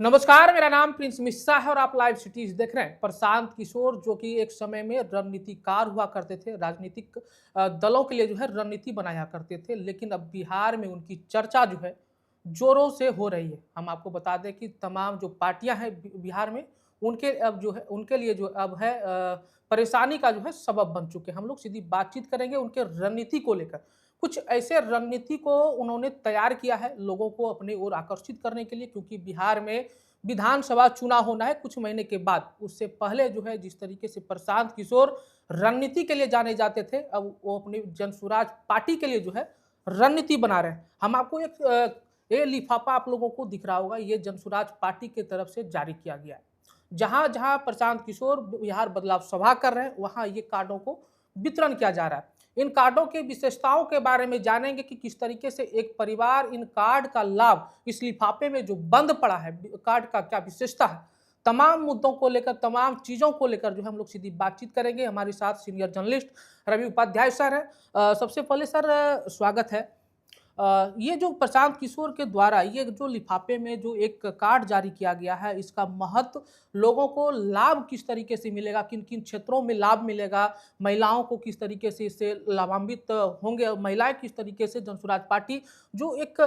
नमस्कार, मेरा नाम प्रिंस मिश्रा है और आप लाइव सिटीज देख रहे हैं। प्रशांत किशोर जो कि एक समय में रणनीतिकार हुआ करते थे, राजनीतिक दलों के लिए जो है रणनीति बनाया करते थे, लेकिन अब बिहार में उनकी चर्चा जो है जोरों से हो रही है। हम आपको बता दें कि तमाम जो पार्टियां हैं बिहार में, उनके अब जो है उनके लिए जो अब है परेशानी का जो है सबब बन चुके हैं। हम लोग सीधी बातचीत करेंगे उनके रणनीति को लेकर। कुछ ऐसे रणनीति को उन्होंने तैयार किया है लोगों को अपनी ओर आकर्षित करने के लिए, क्योंकि बिहार में विधानसभा चुनाव होना है कुछ महीने के बाद। उससे पहले जो है जिस तरीके से प्रशांत किशोर रणनीति के लिए जाने जाते थे, अब वो अपनी जनसुराज पार्टी के लिए जो है रणनीति बना रहे हैं। हम आपको ये लिफाफा आप लोगों को दिख रहा होगा, ये जनसुराज पार्टी की तरफ से जारी किया गया है। जहां जहां प्रशांत किशोर बिहार बदलाव सभा कर रहे हैं, वहां ये कार्डों को वितरण किया जा रहा है। इन कार्डों की विशेषताओं के बारे में जानेंगे कि किस तरीके से एक परिवार इन कार्ड का लाभ, इस लिफाफे में जो बंद पड़ा है कार्ड का क्या विशेषता है। तमाम मुद्दों को लेकर, तमाम चीज़ों को लेकर जो है हम लोग सीधी बातचीत करेंगे। हमारे साथ senior journalist Ravi Upadhyay sir हैं। सबसे पहले सर स्वागत है। ये जो प्रशांत किशोर के द्वारा ये जो लिफाफे में जो एक कार्ड जारी किया गया है, इसका महत्व, लोगों को लाभ किस तरीके से मिलेगा, किन किन क्षेत्रों में लाभ मिलेगा, महिलाओं को किस तरीके से इससे लाभान्वित होंगे, महिलाएं किस तरीके से जनसुराज पार्टी जो एक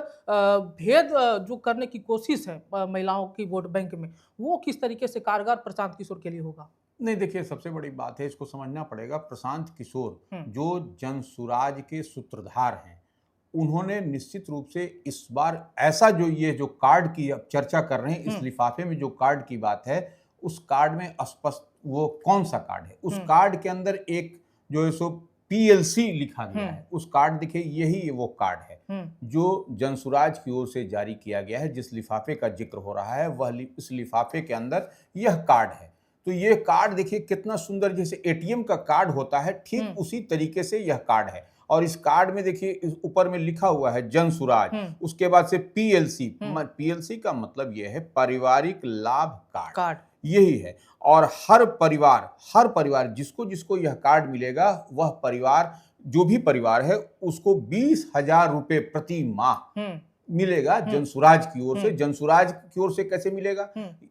भेद जो करने की कोशिश है महिलाओं की वोट बैंक में, वो किस तरीके से कारगर प्रशांत किशोर के लिए होगा। नहीं, देखिए, सबसे बड़ी बात है, इसको समझना पड़ेगा। प्रशांत किशोर जो जनसुराज के सूत्रधार हैं, उन्होंने निश्चित रूप से इस बार ऐसा ये जो कार्ड की अब चर्चा कर रहे हैं, इस लिफाफे में जो कार्ड की बात है, उस कार्ड में स्पष्ट वो कौन सा कार्ड है। उस कार्ड के अंदर एक जो है सो पीएलसी लिखा गया है। उस कार्ड, देखिए, यही वो कार्ड है जो जनसुराज की ओर से जारी किया गया है। जिस लिफाफे का जिक्र हो रहा है वह इस लिफाफे के अंदर यह कार्ड है। तो ये कार्ड देखिए कितना सुंदर, जैसे एटीएम का कार्ड होता है, ठीक उसी तरीके से यह कार्ड है। और इस कार्ड में देखिए ऊपर में लिखा हुआ है जनसुराज, उसके बाद से पीएलसी। पीएलसी का मतलब यह है पारिवारिक लाभ कार्ड, यही है। और हर परिवार जिसको जिसको यह कार्ड मिलेगा, वह परिवार, जो भी परिवार है, उसको 20,000 रुपए प्रति माह मिलेगा जनसुराज की ओर से। जनसुराज की ओर से कैसे मिलेगा,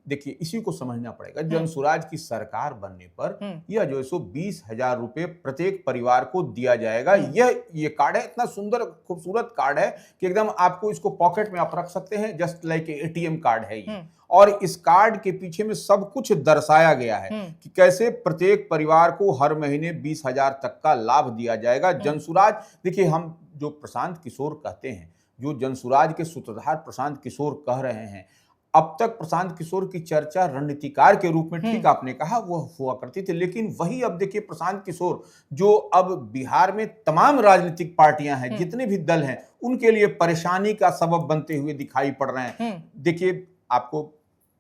देखिए, इसी को समझना पड़ेगा। जनसुराज की सरकार बनने पर यह जो है सो 20,000 रुपए प्रत्येक परिवार को दिया जाएगा। ये कार्ड है, इतना सुंदर खूबसूरत कार्ड है कि एकदम आपको इसको पॉकेट में आप रख सकते हैं, जस्ट लाइक एटीएम कार्ड है ये। और इस कार्ड के पीछे में सब कुछ दर्शाया गया है कि कैसे प्रत्येक परिवार को हर महीने 20,000 तक का लाभ दिया जाएगा। जनसुराज, देखिए, हम जो प्रशांत किशोर कहते हैं, जो जनसुराज के सूत्रधार प्रशांत किशोर कह रहे हैं, अब तक प्रशांत किशोर की चर्चा रणनीतिकार के रूप में, ठीक आपने कहा, वह हुआ करती थी। लेकिन वही अब देखिए प्रशांत किशोर जो अब बिहार में तमाम राजनीतिक पार्टियां हैं, जितने भी दल हैं, उनके लिए परेशानी का सबब बनते हुए दिखाई पड़ रहे हैं। देखिए, आपको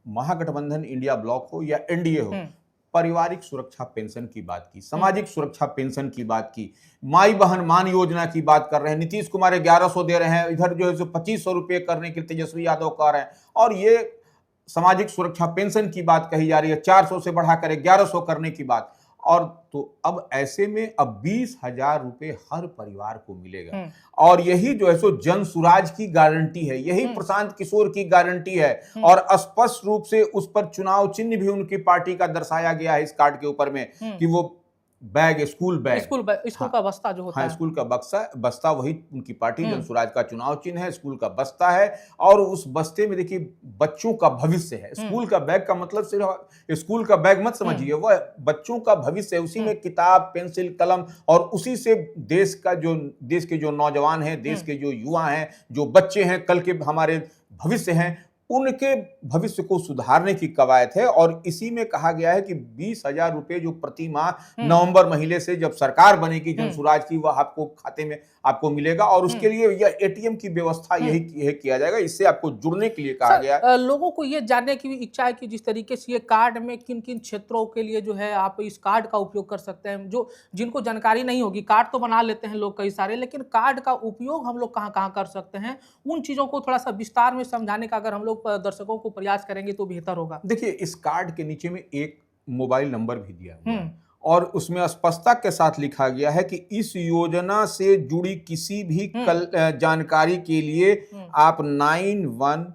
महागठबंधन इंडिया ब्लॉक हो या एनडीए हो, पारिवारिक सुरक्षा पेंशन की बात की, सामाजिक सुरक्षा पेंशन की बात की, माई बहन मान योजना की बात कर रहे हैं। नीतीश कुमार 1100 दे रहे हैं, इधर जो है 2500 रुपये करने के लिए तेजस्वी यादव कह रहे हैं। और ये सामाजिक सुरक्षा पेंशन की बात कही जा रही है, 400 से बढ़ाकर 1100 करने की बात। और तो अब ऐसे में अब 20,000 रुपए हर परिवार को मिलेगा। और यही जो है सो जनसुराज की गारंटी है, यही प्रशांत किशोर की गारंटी है। और स्पष्ट रूप से उस पर चुनाव चिन्ह भी उनकी पार्टी का दर्शाया गया है इस कार्ड के ऊपर में, कि वो बैग, स्कूल का बस्ता जो होता है, स्कूल का बस्ता वही उनकी पार्टी जनसुराज का चुनाव चिन्ह है, स्कूल का बस्ता है। और उस बस्ते में देखिए बच्चों का भविष्य है। स्कूल का बैग का मतलब सिर्फ स्कूल का बैग मत समझिए, वह बच्चों का भविष्य है। उसी में किताब, पेंसिल, कलम, और उसी से देश के जो नौजवान हैं, देश के जो युवा हैं, जो बच्चे हैं, कल के हमारे भविष्य हैं, उनके भविष्य को सुधारने की कवायद है। और इसी में कहा गया है कि 20,000 रुपए जो प्रति माह नवंबर महीने से जब सरकार बनेगी जनसुराज की, वह आपको खाते में आपको मिलेगा। और उसके लिए यह एटीएम की व्यवस्था यही किया जाएगा। इससे आपको जुड़ने के लिए कहा गया है। लोगों को ये जानने की इच्छा है कि जिस तरीके से ये कार्ड में किन किन क्षेत्रों के लिए जो है आप इस कार्ड का उपयोग कर सकते हैं। जो जिनको जानकारी नहीं होगी, कार्ड तो बना लेते हैं लोग कई सारे, लेकिन कार्ड का उपयोग हम लोग कहाँ कहाँ कर सकते हैं, उन चीजों को थोड़ा सा विस्तार में समझाने का अगर हम लोग दर्शकों को प्रयास करेंगे तो बेहतर होगा। देखिए, इस कार्ड के नीचे में एक मोबाइल नंबर भी दिया हुआ है, और उसमें स्पष्टता के साथ लिखा गया है कि इस योजना से जुड़ी किसी भी जानकारी के लिए आप 91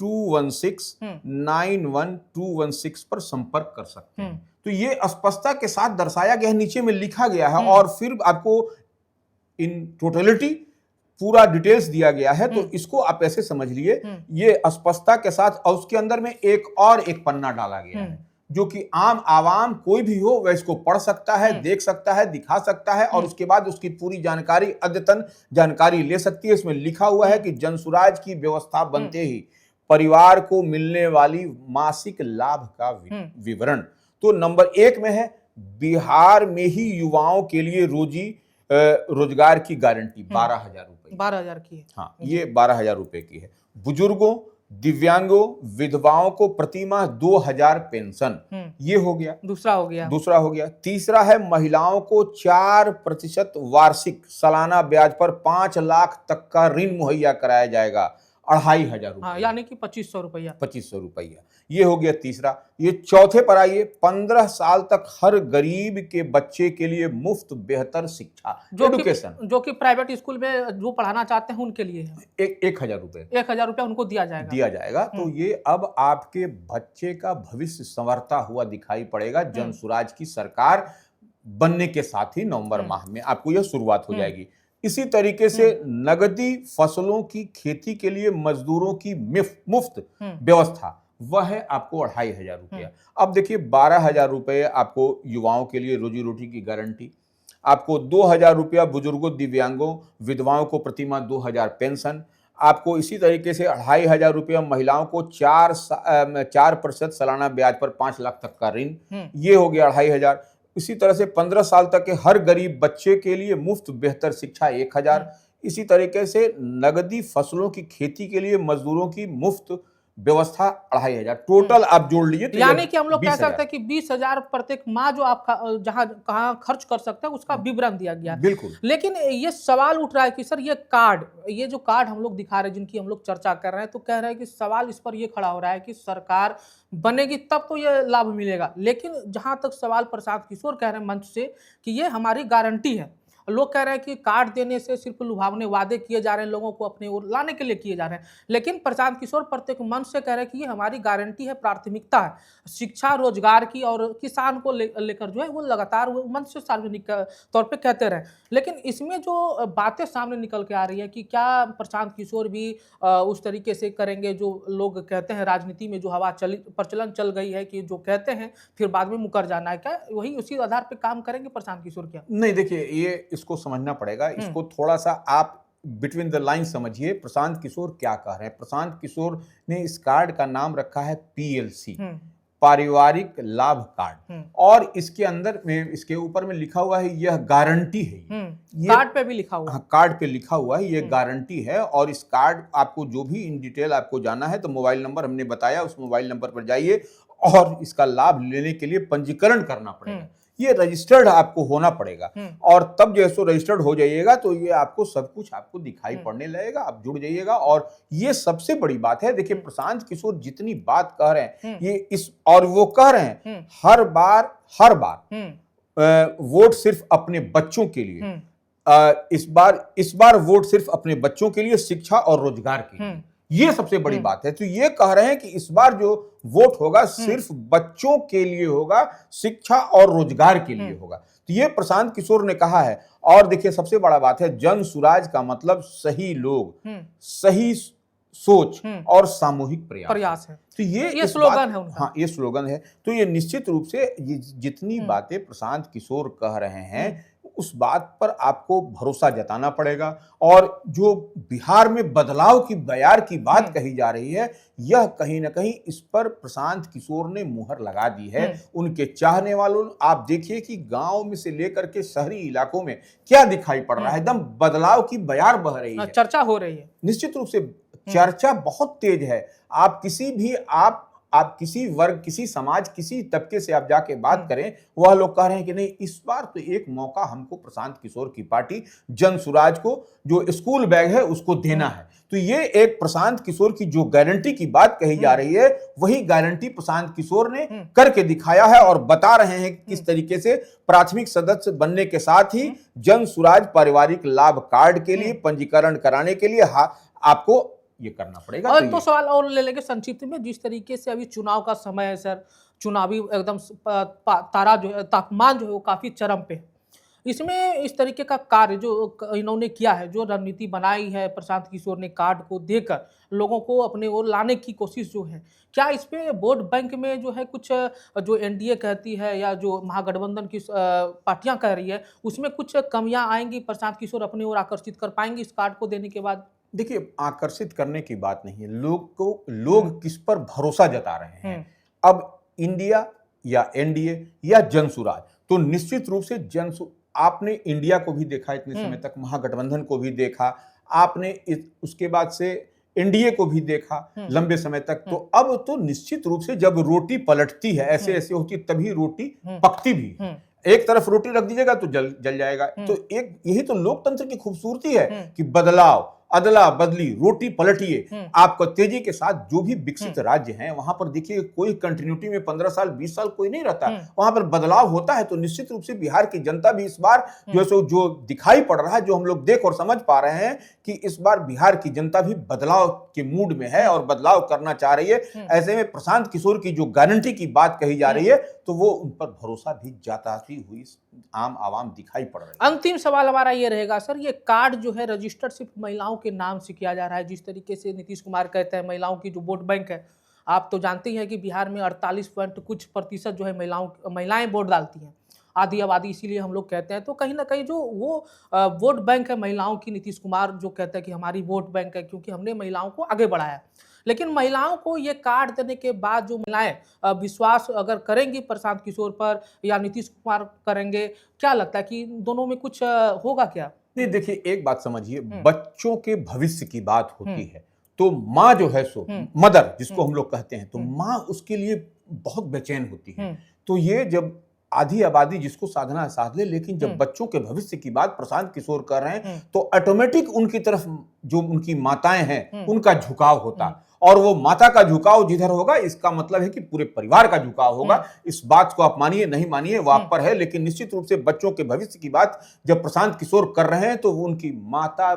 912216 पर संपर्क कर सकते हैं। तो ये स्पष्टता के साथ दर्शाया गया है, नीचे में लिखा गया है और फिर आपको इन टोटलिटी पूरा डिटेल्स दिया गया है। तो इसको आप ऐसे समझ लिए, ये स्पष्टता के साथ, और उसके अंदर में एक पन्ना डाला गया है जो कि आम आवाम कोई भी हो वह इसको पढ़ सकता है, देख सकता है, दिखा सकता है और उसके बाद उसकी पूरी जानकारी, अद्यतन जानकारी ले सकती है। इसमें लिखा हुआ है कि जनसुराज की व्यवस्था बनते ही परिवार को मिलने वाली मासिक लाभ का विवरण। तो नंबर 1 में है बिहार में ही युवाओं के लिए रोजगार की गारंटी 12,000 रुपए। 12,000 की है। हाँ, ये 12,000 रुपए की है। बुजुर्गों, दिव्यांगों, विधवाओं को प्रतिमाह 2,000 पेंशन, ये हो गया, दूसरा हो गया। तीसरा है महिलाओं को 4% वार्षिक सालाना ब्याज पर 5 लाख तक का ऋण मुहैया कराया जाएगा, 2,500 रुपया, यानी कि 2500 रुपया। 2500 रुपया, ये हो गया तीसरा। ये चौथे पर आइए, 15 साल तक हर गरीब के बच्चे के लिए मुफ्त बेहतर शिक्षा, एजुकेशन, जो कि प्राइवेट स्कूल में जो पढ़ाना चाहते हैं उनके लिए है। 1,000 रुपए, 1,000 रुपया उनको दिया जाएगा। तो ये अब आपके बच्चे का भविष्य संवरता हुआ दिखाई पड़ेगा जनसुराज की सरकार बनने के साथ ही। नवंबर माह में आपको यह शुरुआत हो जाएगी। इसी तरीके से नगदी फसलों की खेती के लिए मजदूरों की मुफ्त व्यवस्था, वह है आपको 2,500 रुपया। अब देखिए 12,000 रुपये आपको युवाओं के लिए रोजी रोटी की गारंटी, आपको 2,000 रुपया बुजुर्गों, दिव्यांगों, विधवाओं को प्रतिमाह 2,000 पेंशन, आपको इसी तरीके से 2,500 रुपया महिलाओं को 4% सालाना ब्याज पर 5 लाख तक का ऋण, ये हो गया 2,500। इसी तरह से 15 साल तक के हर गरीब बच्चे के लिए मुफ्त बेहतर शिक्षा 1,000। इसी तरीके से नगदी फसलों की खेती के लिए मजदूरों की मुफ्त व्यवस्था 2,500। टोटल आप जोड़ लीजिए तो यानी कि हम लोग कह सकते हैं कि 20,000 प्रत्येक माह जो आप कहाँ खर्च कर सकते हैं उसका विवरण दिया गया है। बिल्कुल। लेकिन ये सवाल उठ रहा है कि सर ये जो कार्ड हम लोग दिखा रहे हैं, जिनकी हम लोग चर्चा कर रहे हैं, तो कह रहे हैं कि सवाल इस पर ये खड़ा हो रहा है कि सरकार बनेगी तब तो ये लाभ मिलेगा। लेकिन जहां तक सवाल प्रशांत किशोर कह रहे हैं मंच से कि ये हमारी गारंटी है, लोग कह रहे हैं कि कार्ड देने से सिर्फ लुभावने वादे किए जा रहे हैं, लोगों को अपने ओर लाने के लिए किए जा रहे हैं। लेकिन प्रशांत किशोर प्रत्येक मंच से कह रहे हैं कि ये हमारी गारंटी है, प्राथमिकता है शिक्षा, रोजगार की, और किसान को लेकर जो है वो लगातार वो मंच से सार्वजनिक तौर पे कहते रहे। लेकिन इसमें जो बातें सामने निकल के आ रही है कि क्या प्रशांत किशोर भी उस तरीके से करेंगे जो लोग कहते हैं, राजनीति में जो हवा प्रचलन चल गई है कि जो कहते हैं फिर बाद में मुकर जाना है, क्या वही उसी आधार पर काम करेंगे प्रशांत किशोर? क्या नहीं, देखिए ये इसको समझना पड़ेगा, इसको थोड़ा सा आप बिटवीन द लाइन समझिए। प्रशांत किशोर क्या कह रहे हैं? प्रशांत किशोर ने इस कार्ड का नाम रखा है PLC, पारिवारिक लाभ कार्ड, और इसके अंदर में, इसके ऊपर में लिखा हुआ है यह गारंटी है। ये कार्ड पे भी लिखा हुआ है, कार्ड पे लिखा हुआ है, ये गारंटी है। और इस कार्ड आपको जो भी इन डिटेल आपको जाना है तो मोबाइल नंबर हमने बताया, उस मोबाइल नंबर पर जाइए और इसका लाभ लेने के लिए पंजीकरण करना पड़ेगा। ये रजिस्टर्ड आपको होना पड़ेगा, और तब जैसे रजिस्टर्ड हो जाइएगा तो ये आपको सब कुछ आपको दिखाई पड़ने लगेगा, आप जुड़ जाइएगा। और ये सबसे बड़ी बात है, देखिए प्रशांत किशोर जितनी बात कह रहे हैं ये इस, और वो कह रहे हैं हर बार वोट सिर्फ अपने बच्चों के लिए, इस बार वोट सिर्फ अपने बच्चों के लिए, शिक्षा और रोजगार के लिए, ये सबसे बड़ी बात है। तो ये कह रहे हैं कि इस बार जो वोट होगा सिर्फ बच्चों के लिए होगा, शिक्षा और रोजगार के लिए होगा। तो ये प्रशांत किशोर ने कहा है। और देखिए सबसे बड़ा बात है, जन सुराज का मतलब सही लोग, सही सोच और सामूहिक प्रयास है। तो ये स्लोगन है उनका। हाँ, ये स्लोगन है। तो ये निश्चित रूप से ये जितनी बातें प्रशांत किशोर कह रहे हैं उस बात पर आपको भरोसा जताना पड़ेगा। और जो बिहार में बदलाव की बयार की बात कही जा रही है, यह कहीं ना कहीं इस पर प्रशांत किशोर ने मुहर लगा दी है। उनके चाहने वालों, आप देखिए कि गांव में से लेकर के शहरी इलाकों में क्या दिखाई पड़ रहा है, एकदम बदलाव की बयार बह रही है, चर्चा हो रही है। निश्चित रूप से चर्चा बहुत तेज है। आप किसी भी आप किसी वर्ग, किसी समाज, किसी तबके से आप जाके बात करें, वह लोग कह रहे हैं कि नहीं, इस बार तो एक मौका हमको प्रशांत किशोर की पार्टी जनसुराज को जो स्कूल बैग है उसको देना है। तो ये एक प्रशांत किशोर की जो गारंटी की बात कही जा रही है, वही गारंटी प्रशांत किशोर ने करके दिखाया है और बता रहे हैं कि किस तरीके से प्राथमिक सदस्य बनने के साथ ही जनसुराज पारिवारिक लाभ कार्ड के लिए पंजीकरण कराने के लिए आपको ये करना पड़ेगा। और तो तो ये सवाल और ले लेंगे संक्षिप्त में, जिस तरीके से अभी चुनाव का समय है सर, चुनावी एकदम तारा जो है, तापमान जो है वो काफी चरम पे है। इसमें इस तरीके का कार्य जो इन्होंने किया है, जो रणनीति बनाई है प्रशांत किशोर ने कार्ड को देकर लोगों को अपने ओर लाने की कोशिश जो है, क्या इस पे वोट बैंक में जो है कुछ जो एनडीए कहती है या जो महागठबंधन की पार्टियां कह रही है, उसमें कुछ कमियां आएंगी, प्रशांत किशोर अपने ओर आकर्षित कर पाएंगे इस कार्ड को देने के बाद? देखिए, आकर्षित करने की बात नहीं है, लोग किस पर भरोसा जता रहे हैं। अब इंडिया या एनडीए या जनसुराज, तो निश्चित रूप से आपने इंडिया को भी देखा इतने समय तक, महागठबंधन को भी देखा आपने, उसके बाद से एनडीए को भी देखा लंबे समय तक। तो अब तो निश्चित रूप से जब रोटी पलटती है, ऐसे ऐसे होती है, तभी रोटी पकती भी है। एक तरफ रोटी रख दीजिएगा तो जल जाएगा। तो यही तो लोकतंत्र की खूबसूरती है कि बदलाव, अदला बदली, रोटी पलटिए। आपको तेजी के साथ जो भी विकसित राज्य हैं वहां पर देखिए, कोई कंटिन्यूटी में 15 साल 20 साल कोई नहीं रहता, वहां पर बदलाव होता है। तो निश्चित रूप से बिहार की जनता भी इस बार जो दिखाई पड़ रहा है, जो हम लोग देख और समझ पा रहे हैं कि इस बार बिहार की जनता भी बदलाव के मूड में है और बदलाव करना चाह रही है। ऐसे में प्रशांत किशोर की जो गारंटी की बात कही जा रही है, तो वो उन पर भरोसा भी जाती हुई आम आवाम दिखाई पड़ रही है। अंतिम सवाल हमारा ये रहेगा सर, ये कार्ड जो है रजिस्टर्ड सिर्फ महिलाओं के नाम से किया जा रहा है, जिस तरीके से नीतीश कुमार कहते हैं महिलाओं की जो वोट बैंक है, आप तो जानते ही हैं कि बिहार में 48 पॉइंट कुछ प्रतिशत जो है महिलाएं वोट डालती हैं, आधी आबादी, इसीलिए हम लोग कहते हैं। तो कहीं ना कहीं जो वो वोट बैंक है महिलाओं की, नीतीश कुमार जो कहते हैं कि हमारी वोट बैंक है क्योंकि हमने महिलाओं को आगे बढ़ाया, लेकिन महिलाओं को ये कार्ड देने के बाद जो महिलाएं विश्वास अगर करेंगी प्रशांत किशोर पर या नीतीश कुमार करेंगे, क्या लगता है कि दोनों में कुछ होगा क्या? नहीं, देखिए एक बात समझिए, बच्चों के भविष्य की बात होती है तो माँ जो है सो मदर जिसको हम लोग कहते हैं, तो माँ उसके लिए बहुत बेचैन होती है। तो ये जब आधी आबादी जिसको साधना है साध ले, लेकिन जब बच्चों के भविष्य की बात प्रशांत किशोर कर रहे हैं तो ऑटोमेटिक उनकी तरफ जो उनकी माताएं हैं उनका झुकाव होता, और वो माता का झुकाव जिधर होगा इसका मतलब है कि पूरे परिवार का झुकाव होगा। इस बात को आप मानिए नहीं मानिए वो आप पर है, लेकिन निश्चित रूप से बच्चों के भविष्य की बात जब प्रशांत किशोर कर रहे हैं तो उनकी माता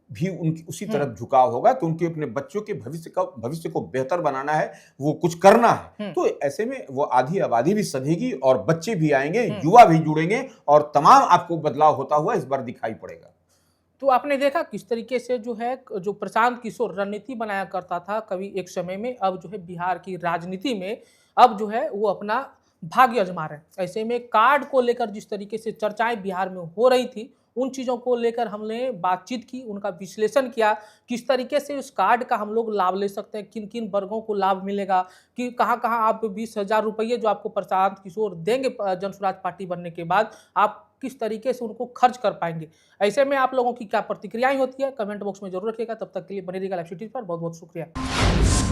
भी उनकी उसी तरफ झुकाव होगा कि उनके अपने बच्चों के भविष्य को बेहतर बनाना है, वो कुछ करना है। तो ऐसे में वो आधी आबादी भी सधेगी और बच्चे भी आएंगे, युवा भी जुड़ेंगे और तमाम आपको बदलाव होता हुआ इस बार दिखाई पड़ेगा। तो आपने देखा किस तरीके से जो है, जो प्रशांत किशोर रणनीति बनाया करता था कभी एक समय में, अब जो है बिहार की राजनीति में अब जो है वो अपना भाग्य आजमा रहे हैं। ऐसे में कार्ड को लेकर जिस तरीके से चर्चाएं बिहार में हो रही थी, उन चीज़ों को लेकर हमने बातचीत की, उनका विश्लेषण किया, किस तरीके से उस कार्ड का हम लोग लाभ ले सकते हैं, किन किन वर्गों को लाभ मिलेगा, कि कहाँ कहाँ आप 20,000 रुपये जो आपको प्रशांत किशोर देंगे जनसुराज पार्टी बनने के बाद, आप किस तरीके से उनको खर्च कर पाएंगे। ऐसे में आप लोगों की क्या प्रतिक्रियाएं होती है, कमेंट बॉक्स में जरूर रखिएगा। तब तक के लिए बने रहिएगा लाइव सिटी पर। बहुत बहुत शुक्रिया।